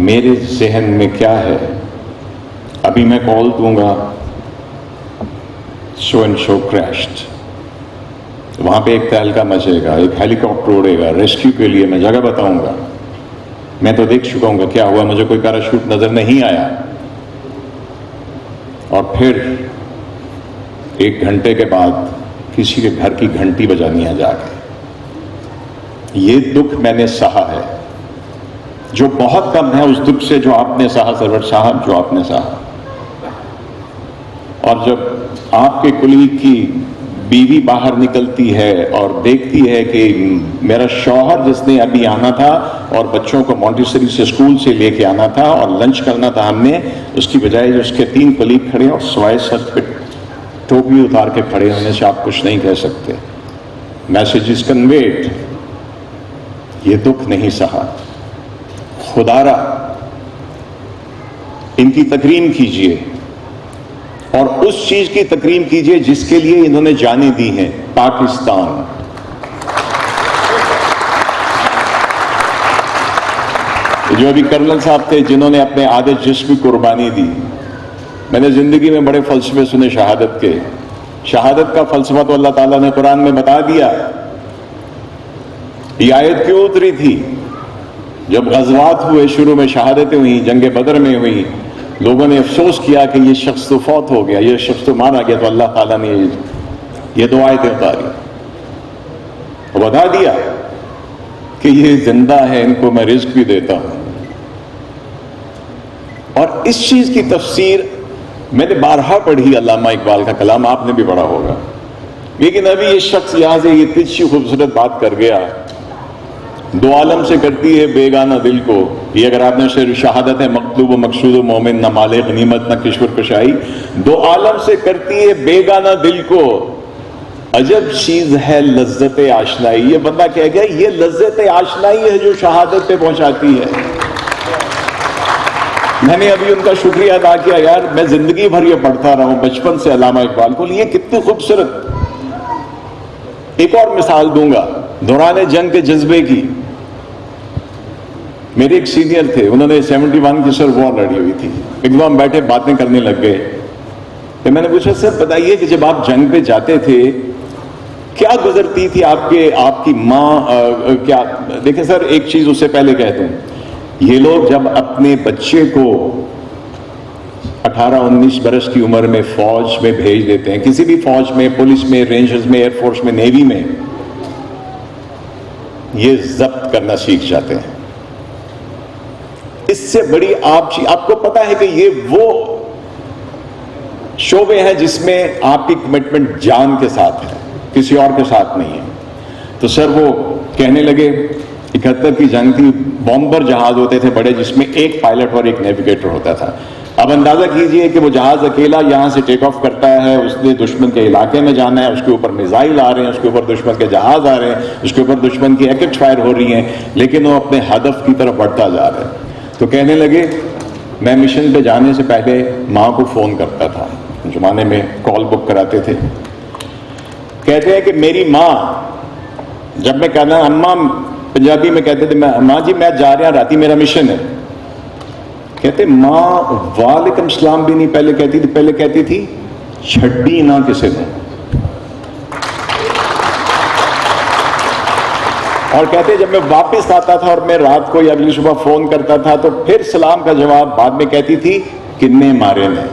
मेरे जहन में क्या है, अभी मैं कॉल दूंगा शो एंड शो क्रैश्ड, वहां पे एक तहलका मचेगा, एक हेलीकॉप्टर उड़ेगा, रेस्क्यू के लिए मैं जगह बताऊंगा। मैं तो देख चुका हूं क्या हुआ, मुझे कोई पैराशूट नजर नहीं आया। और फिर 1 घंटे के बाद किसी के घर की घंटी बजानी है जाके। ये दुख मैंने सहा है, जो बहुत कम है उस दुख से जो आपने सहा सरवर साहब, जो आपने सहा। और जब आपके कुलीग की बीवी बाहर निकलती है और देखती है कि मेरा शौहर जिसने अभी आना था और बच्चों को मॉन्टेसरी से स्कूल से लेके आना था और लंच करना था हमने, उसकी बजाय जो उसके 3 कुलीग खड़े और सवाए सर पे टोपी उतार के खड़े होने से आप कुछ नहीं कह सकते। Message is conveyed. ये दुख नहीं सहा। खुदारा इनकी तकरीम कीजिए और उस चीज की तकरीम कीजिए जिसके लिए इन्होंने जाने दी हैं, पाकिस्तान। जो अभी कर्नल साहब थे जिन्होंने अपने आधे जिस्म की कुर्बानी दी, मैंने जिंदगी में बड़े फलसफे सुने शहादत के। शहादत का फलसफा तो अल्लाह ताला ने कुरान में बता दिया। ये आयत क्यों उतरी थी? जब गज़वात हुए, शुरू में शहादतें हुई, जंग बदर में हुई, लोगों ने अफसोस किया कि ये शख्स तो फौत हो गया, ये शख्स तो मारा गया, तो अल्लाह ताला ने ये 2 आयतें उतारी और बता दिया कि ये जिंदा है, इनको मैं रिज्क भी देता हूं। और इस चीज की तफसीर मैंने बारहा पढ़ी, अल्लामा इकबाल का कलाम आपने भी पढ़ा होगा। लेकिन अभी ये शख्स यहां से इतनी अच्छी खूबसूरत बात कर गया, 2 आलम से करती है बेगाना दिल को। ये अगर आपने शेर शहादत है, मकतूब मकसूद मोमिन, न माले गनीमत न किश्वर कशाई, 2 आलम से करती है बेगाना दिल को। अजब चीज है लज्जत आशनाई। ये बंदा कह गया ये लज्जत आशनाई है जो शहादत पे पहुंचाती है। मैंने अभी उनका शुक्रिया अदा किया। यार मैं जिंदगी भर ये पढ़ता रहा हूं बचपन से अल्लामा इकबाल को, ये कितनी खूबसूरत। एक और मिसाल दूंगा दौरान जंग के जज्बे की। मेरे एक सीनियर थे, उन्होंने 71 की सर वॉर लड़ी हुई थी। एक बार हम बैठे बातें करने लग गए तो मैंने पूछा सर बताइए कि जब आप जंग पे जाते थे क्या गुजरती थी आपकी माँ क्या। देखिए सर एक चीज उससे पहले कह दूं, ये लोग जब अपने बच्चे को 18-19 बरस की उम्र में फौज में भेज देते हैं, किसी भी फौज में, पुलिस में, रेंजर्स में, एयरफोर्स में, नेवी में, ये जब्त करना सीख जाते हैं। इससे बड़ी आपको पता है कि ये वो शोबे हैं जिसमें आपकी कमिटमेंट जान के साथ है, किसी और के साथ नहीं है। तो सर वो कहने लगे 71 की जंग थी, बॉम्बर जहाज होते थे बड़े, जिसमें एक पायलट और एक नेविगेटर होता था। अब अंदाजा कीजिए कि वो जहाज अकेला यहां से टेक ऑफ करता है, उसने दुश्मन के इलाके में जाना है, उसके ऊपर मिसाइल आ रहे हैं, उसके ऊपर दुश्मन के जहाज आ रहे हैं, उसके ऊपर दुश्मन की रॉकेट फायर हो रही हैं, लेकिन वो अपने हदफ की तरफ बढ़ता जा रहा है। तो कहने लगे मैं मिशन पे जाने से पहले माँ को फोन करता था, जमाने में कॉल बुक कराते थे। कहते हैं कि मेरी माँ, जब मैं कहना अम्मा, पंजाबी में कहते थे माँ जी मैं जा रहा, राती मेरा मिशन है। कहते माँ वालेकुम सलाम भी नहीं पहले कहती थी, पहले कहती थी छड्डी ना किसी ने। और कहते जब मैं वापस आता था और मैं रात को या अगली सुबह फोन करता था तो फिर सलाम का जवाब बाद में कहती थी किन्ने मारे ने।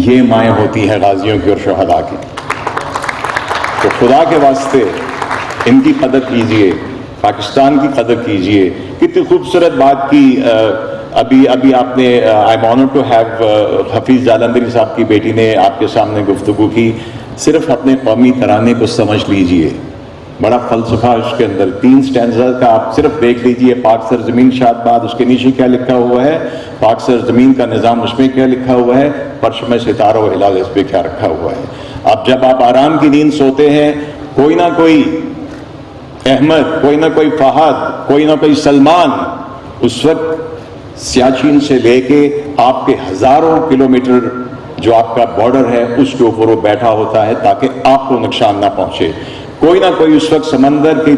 ये माएँ होती है गाजियों की और शहदा की। तो खुदा के वास्ते इनकी कदर कीजिए, पाकिस्तान की कदर कीजिए। कितनी खूबसूरत बात की अभी आपने, I am honoured to have Hafeez Jalandhari sahab की बेटी ने आपके सामने गुफ्तगू की। सिर्फ अपने कौमी तराने को समझ लीजिए, बड़ा फलसफा उसके अंदर। 3 स्टैंजा का आप सिर्फ देख लीजिए, पाक सरजमीन शादबाद, उसके नीचे क्या लिखा हुआ है, पाक सरजमीन का निज़ाम उसमें क्या लिखा हुआ है, फर्श में सितारा व हिलाल इस पर क्या रखा हुआ है। अब जब आप आराम की नींद सोते हैं, कोई ना कोई अहमद, कोई ना कोई फहद, कोई ना कोई सलमान उस वक्त सियाचिन से लेके आपके हजारों किलोमीटर जो आपका बॉर्डर है उसके ऊपर वो बैठा होता है ताकि आपको नुकसान ना पहुंचे। कोई ना कोई उस वक्त समंदर की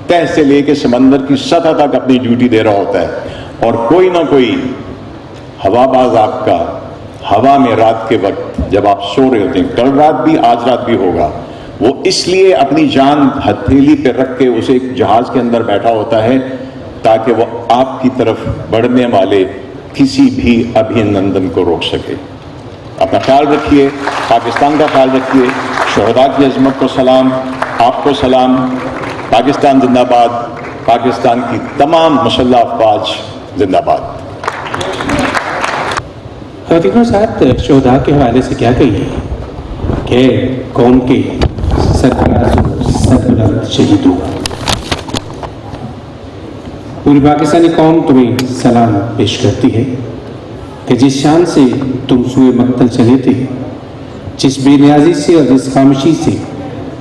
तह से लेकर समंदर की सतह तक अपनी ड्यूटी दे रहा होता है और कोई ना कोई हवाबाज आपका हवा में रात के वक्त जब आप सो रहे होते हैं, कल रात भी आज रात भी होगा, वो इसलिए अपनी जान हथेली पे रख के उसे एक जहाज के अंदर बैठा होता है ताकि वो आपकी तरफ बढ़ने वाले किसी भी अभिनंदन को रोक सके। अपना ख्याल रखिए, पाकिस्तान का ख्याल रखिए। शहदा की अजमत को सलाम, आपको सलाम। पाकिस्तान जिंदाबाद, पाकिस्तान की तमाम मुसल्लह अफवाज जिंदाबाद। खतीब साहब, शहदा के हवाले से क्या कहिए कि कौम के सरबलंद शहीदों, पूरी पाकिस्तानी कौम तुम्हें सलाम पेश करती है कि जिस शान से तुम सुए मक्तल चले थे, जिस बेनियाजी से और जिस खामोशी से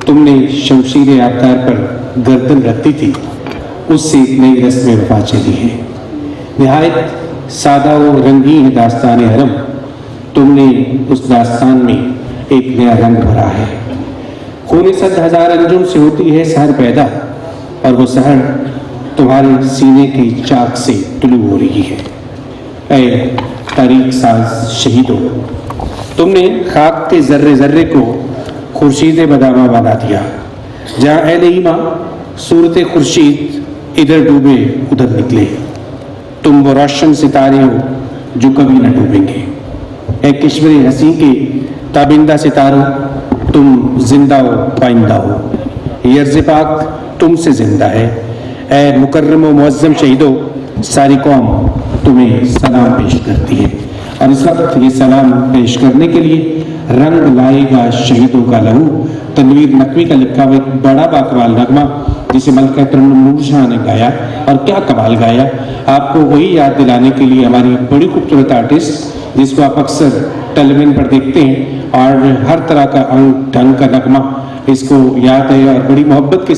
तुमने शमशीर आबदार पर गर्दन रखती थी, उससे एक नई रस्म वफा चली है। निहायत सादा व रंगीन दास्तान हरम, तुमने उस दास्तान में एक नया रंग भरा है। खून 100,000 अंजुम से होती है सहर पैदा, और वो सहर तुम्हारे सीने की चाक से तुलू हो रही है। ऐ तारीख साज शहीदों, तुमने खाक के जर्रे जर्रे को खुर्शीद बदामा बना दिया। जहाँ अहले ईमान सूरत खुर्शीद इधर डूबे उधर निकले। तुम वो रोशन सितारे हो जो कभी न डूबेंगे। ए किश्वर हसी के ताबिंदा सितारों, तुम जिंदा हो पाइंदा हो। ये अर्ज़ पाक तुमसे जिंदा है। ए मुकर्रम व मुअज़्ज़म शहीदों, सारी कौम तुम्हें सलाम पेश करती है। और इस वक्त ये सलाम पेश करने के लिए रंग लाएगा शहीदों का लहू, तनवीर नकवी का लिखा हुआ एक बड़ा बाकमाल नगमा जिसे मलका तरन्नुम नूर शाह ने गाया, और क्या कमाल गाया। आपको वही याद दिलाने के लिए हमारी बड़ी खूबसूरत आर्टिस्ट, जिसको आप अक्सर टेलीविजन पर देखते हैं और हर तरह का अंग ढंग का नगमा इसको याद है और बड़ी मोहब्बत के